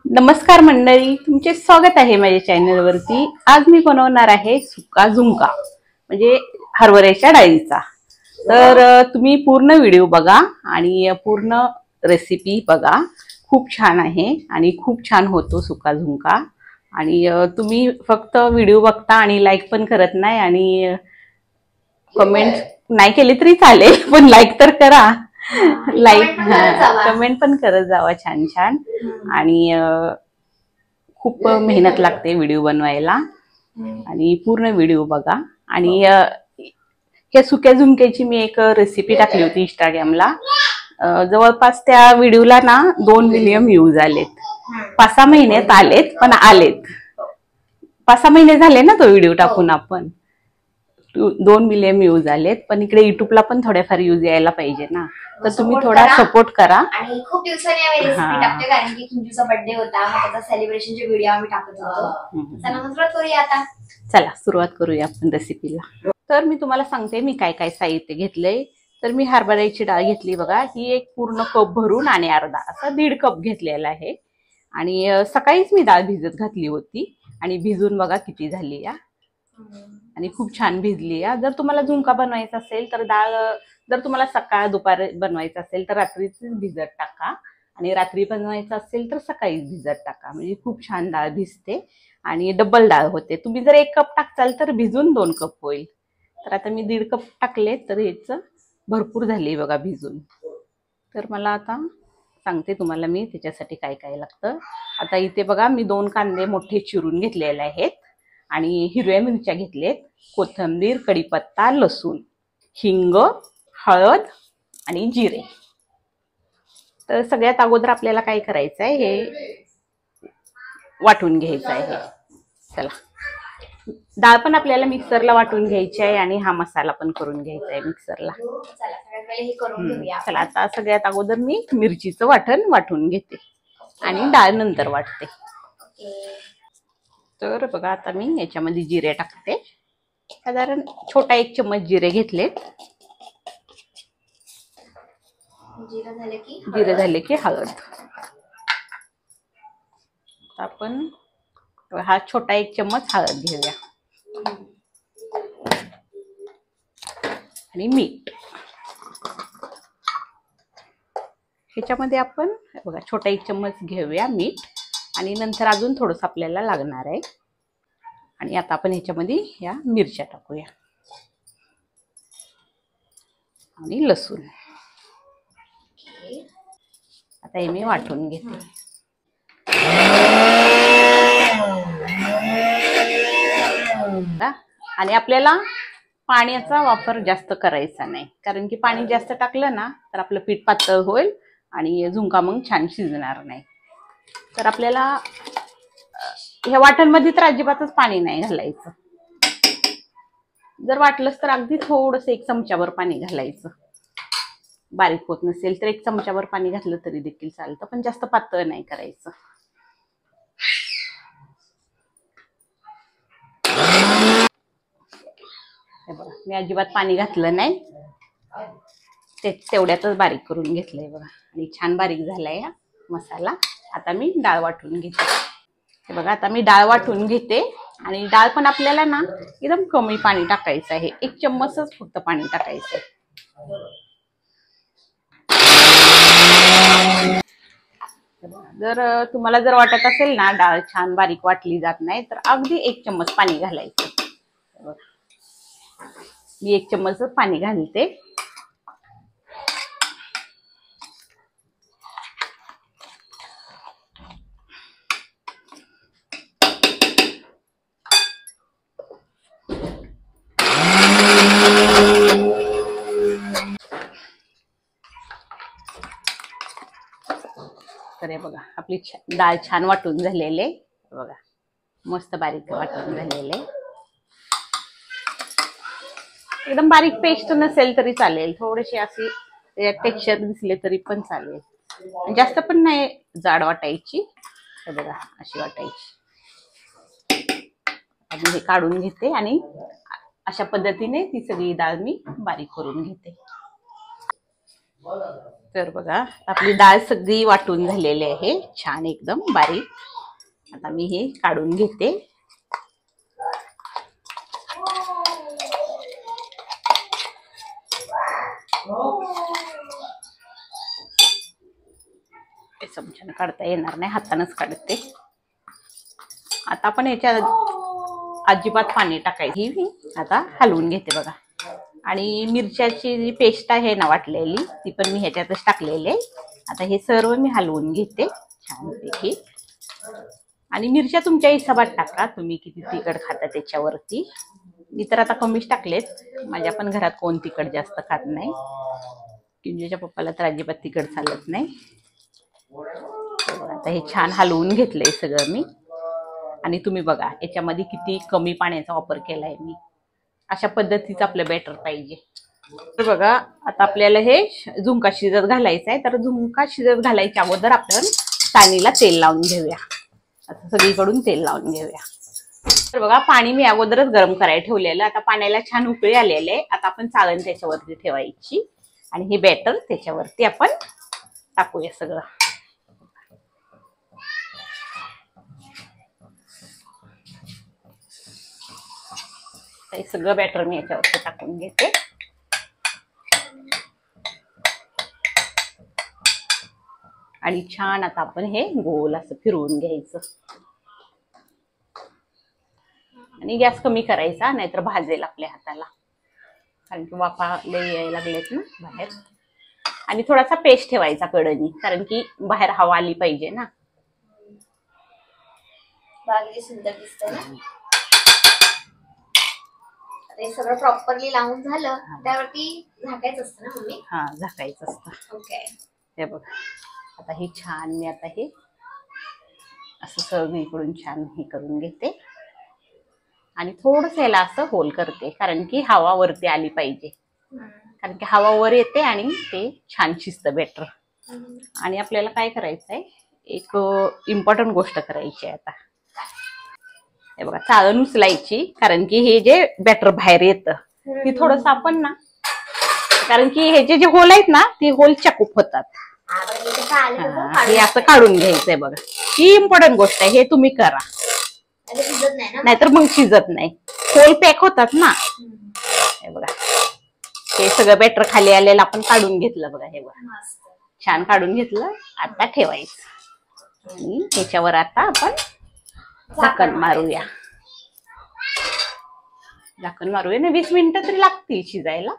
नमस्कार मंडळी, तुमचे स्वागत आहे माझ्या चॅनलवरती। आज मी बनवणार आहे सुका झुणका म्हणजे हरभऱ्याच्या डाळीचा। तर तुम्ही पूर्ण व्हिडिओ बघा आणि पूर्ण रेसिपी बघा। खूप छान आहे आणि खूप छान होतो सुका झुणका। आणि तुम्ही फक्त व्हिडिओ बघता आणि लाईक पण करत नाही आणि कमेंट नाही केली तरी चालेल, पण लाईक तर करा। लाईक कमेंट पण करत जावा छान छान। आणि खूप मेहनत लागते व्हिडिओ बनवायला आणि पूर्ण व्हिडिओ बघा। आणि हे सुक्या झुणक्याची मी एक रेसिपी टाकली होती इंस्टाग्रामला। जवळपास त्या व्हिडिओला ना 2 मिलियन व्ह्यूज आलेत। 5-6 महिन्यात आलेत, पण आलेत। 5-6 महिने झाले ना तो व्हिडिओ टाकून आपण। 2 मिलियन व्ह्यूज आलेत, पण इकडे युट्यूबला पण थोडेफार व्ह्यूज यायला पाहिजे ना। तर तुम्ही थोडा सपोर्ट करा। आणि खूप दिवसांनी आम्ही रेसिपी टाकते, कारण की खिंजूचा बर्थडे होता, मग त्याचा सेलिब्रेशनचे व्हिडिओ आम्ही टाकत होतो। चला मग सुरुवात करूया आता। चला सुरुवात करूया आपण रेसिपीला। तर मी तुम्हाला सांगते मी काय काय साहित्य घेतलंय। तर मी हरभऱ्याची डाळ घेतली बघा, ही एक पूर्ण कप भरून आणि अर्धा असा 1.5 कप घेतलेला आहे। आणि सकाळीच मी डाळ भिजत घातली होती आणि भिजून बघा किती झाली या। आणि खूप छान भिजली या। जर तुम्हाला झुणका बनवायचा असेल तर डाळ जर तुम्हाला सकाळ दुपार बनवायचं असेल तर रात्रीच भिजत टाका, आणि रात्री बनवायचं असेल तर सकाळीच भिजत टाका, म्हणजे खूप छान डाळ भिजते आणि डबल डाळ होते। तुम्ही जर 1 कप टाकचाल तर भिजून 2 कप होईल। तर आता मी 1.5 कप टाकले, तर हेच भरपूर झाली बघा भिजून। तर मला आता सांगते तुम्हाला मी त्याच्यासाठी काय काय लागतं। आता इथे बघा मी 2 कांदे मोठे चिरून घेतलेले आहेत आणि हिरव्या मिरच्या घेतलेत, कोथिंबीर, कढीपत्ता, लसूण, हिंग, हळद आणि जिरे। तर सगळ्यात अगोदर आपल्याला काय करायचं आहे, हे वाटून घ्यायचं आहे। चला, डाळ पण आपल्याला मिक्सरला वाटून घ्यायची आहे आणि हा मसाला पण करून घ्यायचा आहे मिक्सरला। चला आता सगळ्यात अगोदर मी मिरचीचं वाटण वाटून घेते आणि डाळ नंतर वाटते। तर बघा आता मी याच्यामध्ये जिरे टाकते, साधारण छोटा 1 चम्मच जिरे घेतलेत। जिरे झाले की हळद। आपण हा छोटा 1 चम्मच हळद घेऊया आणि मीठ। ह्याच्यामध्ये आपण बघा छोटा 1 चम्मच घेऊया मीठ, आणि नंतर अजून थोडंसं आपल्याला लागणार आहे। आणि आता आपण ह्याच्यामध्ये या मिरच्या टाकूया आणि लसूण। आता हे मी वाटून घेते। आणि आपल्याला पाण्याचा वापर जास्त करायचा नाही, कारण की पाणी जास्त टाकलं ना तर आपलं पीठ पातळ होईल आणि झुणका मग छान शिजणार नाही। तर आपल्याला ह्या वाटणमध्ये तर अजिबातच पाणी नाही घालायचं। जर वाटलंच तर अगदी थोडंसं 1 चमचाभर पाणी घालायचं। बारीक होत नसेल तर 1 चमचाभर पाणी घातलं तरी देखील चालतं, पण जास्त पातळ नाही करायचं। मी अजिबात पाणी घातलं नाही, तेवढ्यातच बारीक करून घेतलंय बघा, आणि छान बारीक झालाय हा मसाला। आता मी डाळ वाटून घेते। हे बघा आता मी डाळ वाटून घेते, आणि डाळ पण आपल्याला ना एकदम कमी पाणी टाकायचं आहे, 1 चम्मचच फक्त पाणी टाकायचं। जर तुम्हाला जर वाटत असेल ना डाळ छान बारीक वाटली जात नाही, तर अगदी 1 चम्मच पाणी घालायचं। मी 1 चम्मच पाणी घालते। तर हे बघा आपली डाळ छान वाटून झालेले बघा, मस्त बारीक वाटून झालेले। एकदम बारीक पेस्ट नसेल तरी चालेल, थोडेसे अशी टेक्स्चर दिसले तरी पण चालेल, जास्त पण नाही जाड वाटायची। हे बघा अशी वाटायची। आणि हे काढून घेते आणि अशा पद्धतीने ती सगळी डाळ मी बारीक करून घेते। तर बघा आपली डाळ सगळी वाटून झालेली आहे, छान एकदम बारीक. आता मी हे काढून घेते. चमच्याने काढता येणार नाही, हातानच काढते. आता आपण याच्यात अजिबात पाणी टाकायची. मी आता हलवून घेते बघा. आणि मिरच्याची जी पेस्ट आहे ना वाटलेली, ती पण मी ह्याच्यातच टाकलेली आहे. आता हे सर्व मी हलवून घेते छानपैकी. आणि मिरच्या तुमच्या हिशोबात टाका, तुम्ही किती तिखट खाता त्याच्यावरती. मी तर आता कमीच टाकलेत, माझ्या पण घरात कोण तिखट जास्त खात नाही. किंजूच्या पप्पाला तर अजिबात तिखट चालत नाही. आता हे छान हलवून घेतलंय सगळं मी. आणि तुम्ही बघा याच्यामध्ये किती कमी पाण्याचा वापर केलाय मी. अशा पद्धतीचं आपलं बॅटर पाहिजे. तर बघा आता आपल्याला हे झुणका शिजत घालायचा आहे. तर झुणका शिजत घालायच्या अगोदर आपण साणीला तेल लावून घेऊया. आता सगळीकडून तेल लावून घेऊया. तर बघा पाणी मी अगोदरच गरम करायला ठेवलेलं. आता पाण्याला छान उकळी आलेले आहे. आता आपण चाळण त्याच्यावरती ठेवायची आणि हे बॅटर त्याच्यावरती आपण टाकूया सगळं. हे सगळं बॅटर मी याच्यावरती टाकून घेते. आणि छान आता आपण हे गोल असं फिरवून घ्यायचं. आणि गॅस कमी करायचा, नाहीतर भाजेल आपल्या हाताला, कारण की वाफा लई यायला लागलेत ना बाहेर. आणि थोडासा पेस्ट ठेवायचा कडेनी, कारण की बाहेर हवा आली पाहिजे ना. बागली सुंदर दिसतंय ना. ते सगळं प्रॉपरली लावून झालं त्यावरती झाकायचं असतं ना मम्मी? हा, झाकायचं असतं. ओके. हे बघा आता हे छान मी आता हे असं सगळीकडून छान हे करून घेते. आणि थोडंसं याला असं होल करते, कारण की हवा वरती आली पाहिजे. कारण की हवा वर येते आणि ते छान शिजतं बॅटर. आणि आपल्याला काय करायचं आहे, एक इम्पॉर्टंट गोष्ट करायची आहे आता. हे बघा चाळण उचलायची, कारण की हे जे बॅटर बाहेर येतं ते थोडस आपण ना, कारण की हे जे होल आहेत ना ते होल चकूप होतात. हे असं काढून घ्यायचंय बघा. ही इम्पॉर्टंट गोष्ट आहे, हे तुम्ही करा, नाहीतर मग शिजत नाही. होल पॅक होतात ना. हे बघा हे सगळं बॅटर खाली आलेलं आपण काढून घेतलं बघा. हे बघा छान काढून घेतलं. आता ठेवायचं आणि त्याच्यावर आता आपण झाकण मारूया. झाकण मारूया ना, 20 मिनिटं तरी लागतील शिजायला.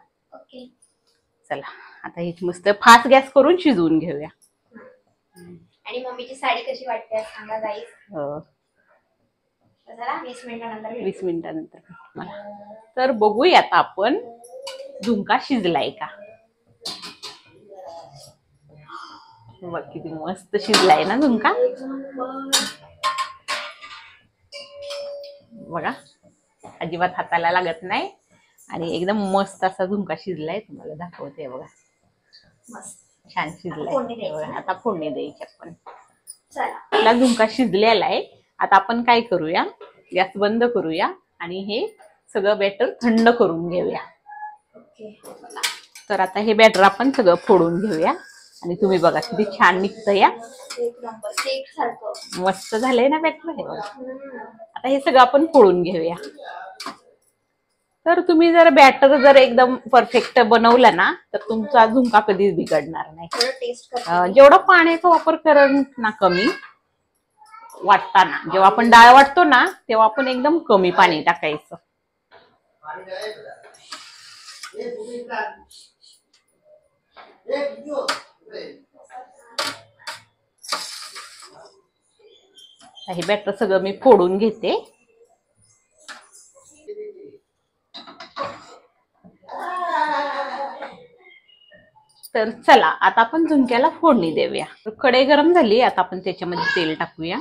चला आता ही मस्त फास्ट गॅस करून शिजवून घेऊया. आणि मम्मीची साडी कशी वाटते सांगा गाईस. हो, 20 मिनिटानंतर 20 मिनिटानंतर. तर बघूया आता आपण झुणका शिजलाय का. बघ किती मस्त शिजलाय ना झुणका. बघा अजिबात हाताला लागत नाही आणि एकदम मस्त असा झुणका शिजलाय. तुम्हाला दाखवते बघा, छान शिजलाय. बघा आता फोडणी द्यायची आपण. आपला झुणका शिजलेला आहे. आता आपण काय करूया, गॅस बंद करूया आणि हे सगळं बॅटर थंड करून घेऊया. तर आता हे बॅटर आपण सगळं फोडून घेऊया. आणि तुम्ही बघा किती छान निघतं या. मस्त झालंय ना बॅटर. हे बघा आता हे सगळं आपण फोडून घेऊया. तर तुम्ही जर बॅटर जर एकदम परफेक्ट बनवलं ना, तर तुमचा झुणका कधीच बिघडणार नाही. जेवढा पाण्याचा वापर करण ना कमी वाटताना, जेव्हा आपण डाळ वाटतो ना तेव्हा आपण एकदम कमी पाणी टाकायचं. हे बॅटर सगळं मी फोडून घेते. तर चला आता आपण झुणक्याला फोडणी देऊया. कढई गरम झाली, आता आपण त्याच्यामध्ये तेल टाकूया.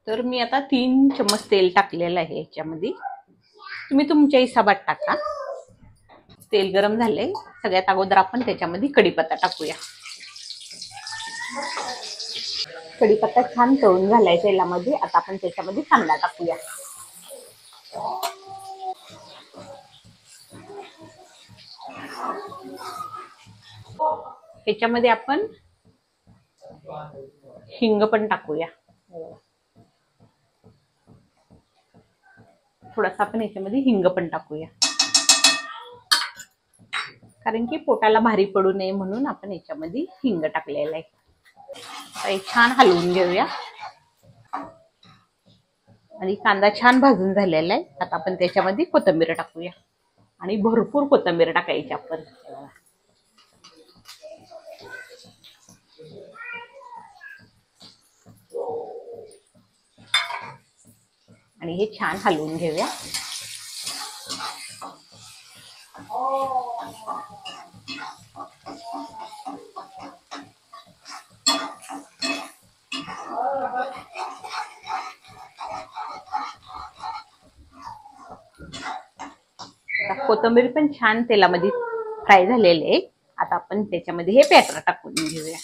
तर मी आता 3 चम्मच तेल टाकलेलं आहे याच्यामध्ये. तुम्ही तुमच्या हिशोबात टाका. तेल गरम झालंय. सगळ्यात अगोदर आपण त्याच्यामध्ये कढीपत्ता टाकूया. कढीपत्ता छान तळून झालाय तेलामध्ये. आता आपण त्याच्यामध्ये कांदा टाकूया. ह्याच्यामध्ये आपण हिंग पण टाकूया. थोडासा आपण याच्यामध्ये हिंग पण टाकूया, कारण की पोटाला भारी पडू नये म्हणून आपण याच्यामध्ये हिंग टाकलेला आहे. छान हलवून घेऊया. आणि कांदा छान भाजून झालेला आहे. आता आपण त्याच्यामध्ये कोथिंबीर टाकूया आणि भरपूर कोथिंबीर टाकायची आपण. आणि हे छान हलवून घेऊया. कोथिंबीर पण छान तेलामध्ये फ्राय झालेले आहे. आता आपण त्याच्यामध्ये हे बॅटर टाकून घेऊया.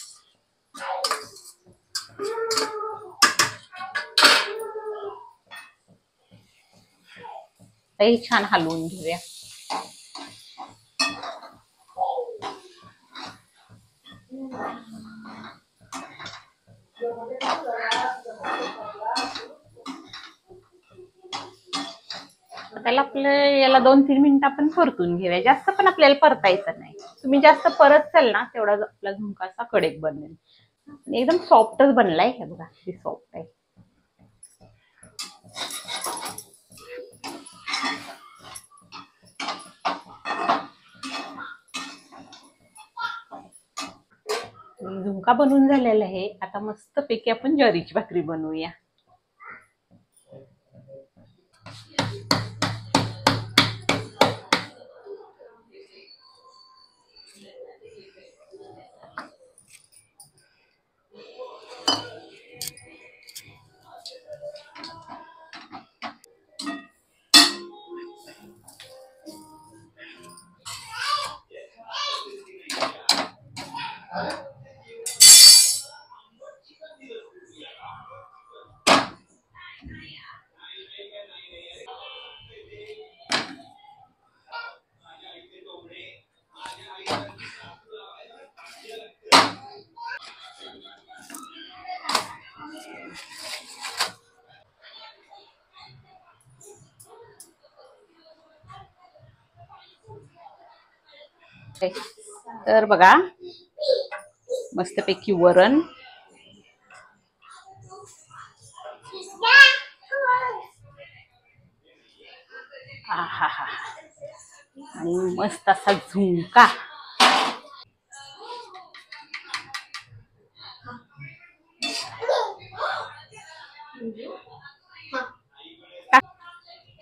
हे छान हलवून घेऊया. त्याला याला 2-3 मिनिटं आपण परतून घेऊया. जास्त पण आपल्याला परतायचं नाही. तुम्ही जास्त परतचाल ना तेवढा आपला झुणका असा कडक बनेल. एकदम सॉफ्टच बनलाय. हे बघा किती सॉफ्ट आहे. झुणका बनवून झालेला आहे. आता मस्त पैकी आपण ज्वारीची भाकरी बनवूया. तर बघा मस्तपैकी वरण, आहा, आणि मस्त असा झुणका.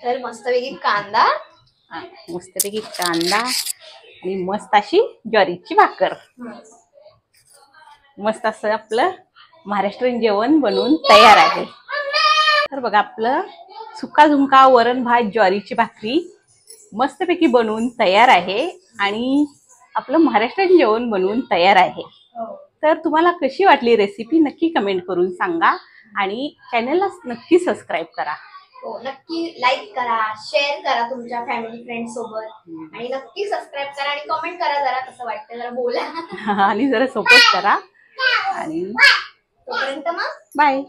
तर मस्तपैकी कांदा, मस्तपैकी कांदा आणि मस्त अशी ज्वारीची भाकर. मस्त असं आपलं महाराष्ट्रीयन जेवण बनवून तयार आहे. तर बघा आपलं सुका झुणका, वरण भात, ज्वारीची भाकरी मस्तपैकी बनवून तयार आहे. आणि आपलं महाराष्ट्रीयन जेवण बनवून तयार आहे. तर तुम्हाला कशी वाटली रेसिपी नक्की कमेंट करून सांगा. आणि चॅनलला नक्की सबस्क्राईब करा. हो, नक्की लाईक करा, शेअर करा तुमच्या फॅमिली फ्रेंड सोबत. आणि नक्की सबस्क्राईब करा आणि कमेंट करा जरा कसं वाटतं, जरा बोला. आणि जरा सपोर्ट करा. आणि तोपर्यंत मग बाय.